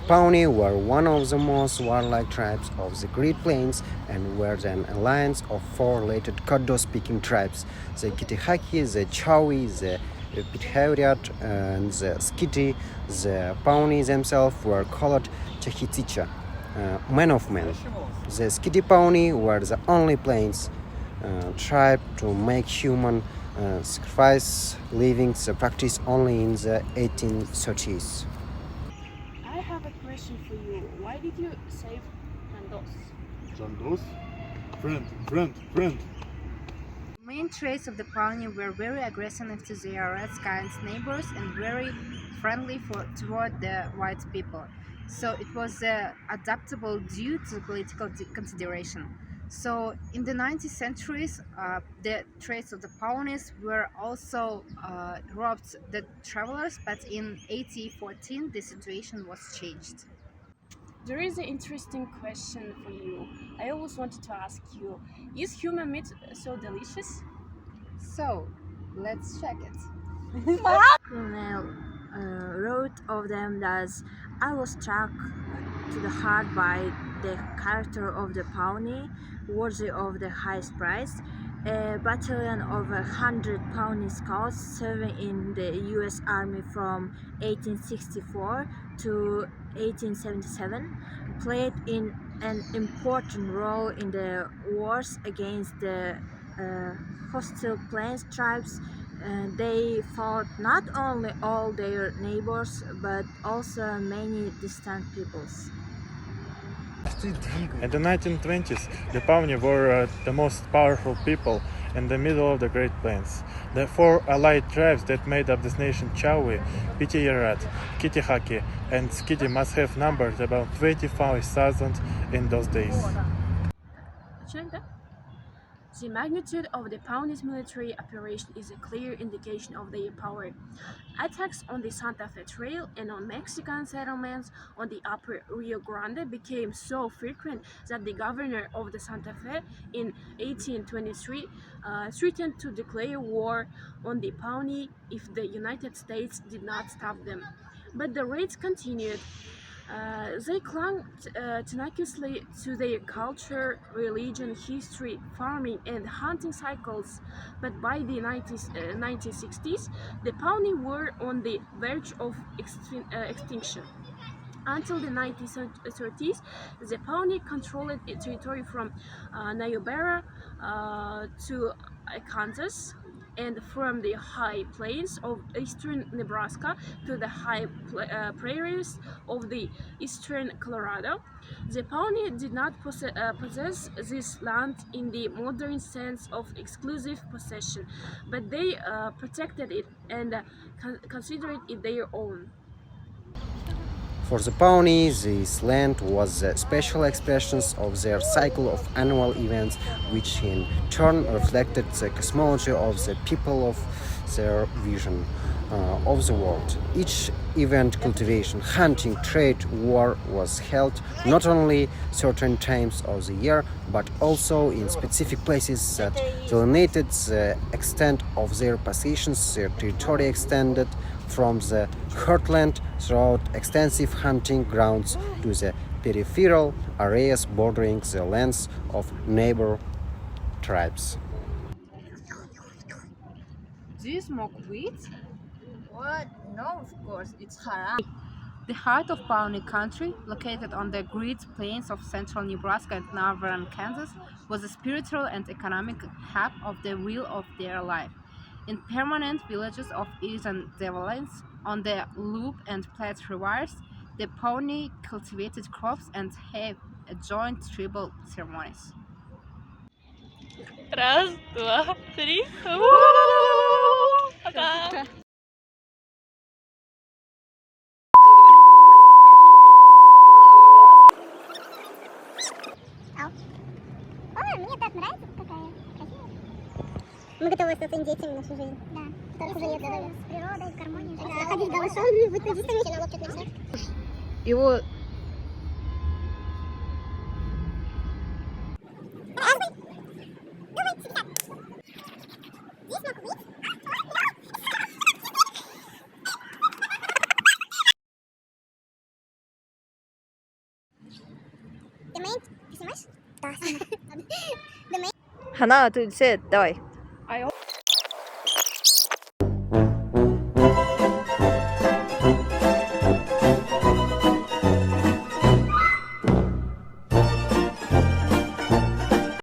Pawnee were one of the most warlike tribes of the Great Plains and were an alliance of four related Caddo-speaking tribes: the Kitihaki, the Chawi, the Pithauriat, and the Skiti. The Pawnee themselves were called Chahiticha, men of men. The Skiti Pawnee were the only Plains tribe to make human sacrifice, leaving the practice only in the 1830s. I have a question for you. Why did you save Chandos? Chandos? Friend. Main traits of the Pawnee were very aggressive to their Redskins neighbors and very friendly toward the white people. So it was adaptable due to political consideration. So in the 19th centuries, the traits of the Pawnees were also robbed the travelers, but in 1814 the situation was changed. There is an interesting question for you. I always wanted to ask you, is human meat so delicious? So let's check it. Colonel wrote of them that I was struck to the heart by the character of the Pawnee, worthy of the highest prize. A battalion of 100 Pawnee scouts serving in the U.S. Army from 1864 to 1877 played an important role in the wars against the hostile Plains tribes. They fought not only all their neighbors but also many distant peoples. In the 1920s, the Pawnee were the most powerful people in the middle of the Great Plains. The four allied tribes that made up this nation, Chawi, Pityarat, Kitihaki, and Skidi, must have numbered about 25,000 in those days. The magnitude of the Pawnee's military operation is a clear indication of their power. Attacks on the Santa Fe Trail and on Mexican settlements on the upper Rio Grande became so frequent that the governor of the Santa Fe in 1823 threatened to declare war on the Pawnee if the United States did not stop them. But the raids continued. They clung tenaciously to their culture, religion, history, farming, and hunting cycles. But by the 1960s, the Pawnee were on the verge of extinction. Until the 1930s, the Pawnee controlled a territory from Niobrara to Kansas, and from the high plains of eastern Nebraska to the high prairies of the eastern Colorado. The Pawnee did not possess this land in the modern sense of exclusive possession, but they protected it and considered it their own. For the Pawnee, this land was the special expressions of their cycle of annual events, which in turn reflected the cosmology of the people of their vision of the world. Each event, cultivation, hunting, trade, war, was held not only certain times of the year, but also in specific places that delineated the extent of their possessions. Their territory extended from the heartland throughout extensive hunting grounds to the peripheral areas bordering the lands of neighbor tribes. Do you smoke weed? What? No, of course, it's haram. The heart of Pawnee Country, located on the Great Plains of central Nebraska and northern Kansas, was a spiritual and economic hub of the wheel of their life. In permanent villages of eastern developments on the Loup and Platte rivers, the Pawnee cultivated crops and had joint tribal ceremonies. Раз, два, три. Пока! Мне так нравится, какая красивая. Мы готовы остаться индейцами на всю жизнь. Да. Которые живет с природой, в гармонии. Да. Ходить голышом, быть нудистами. Налог чуть начать. Его The main 하나, 둘, 셋, давай.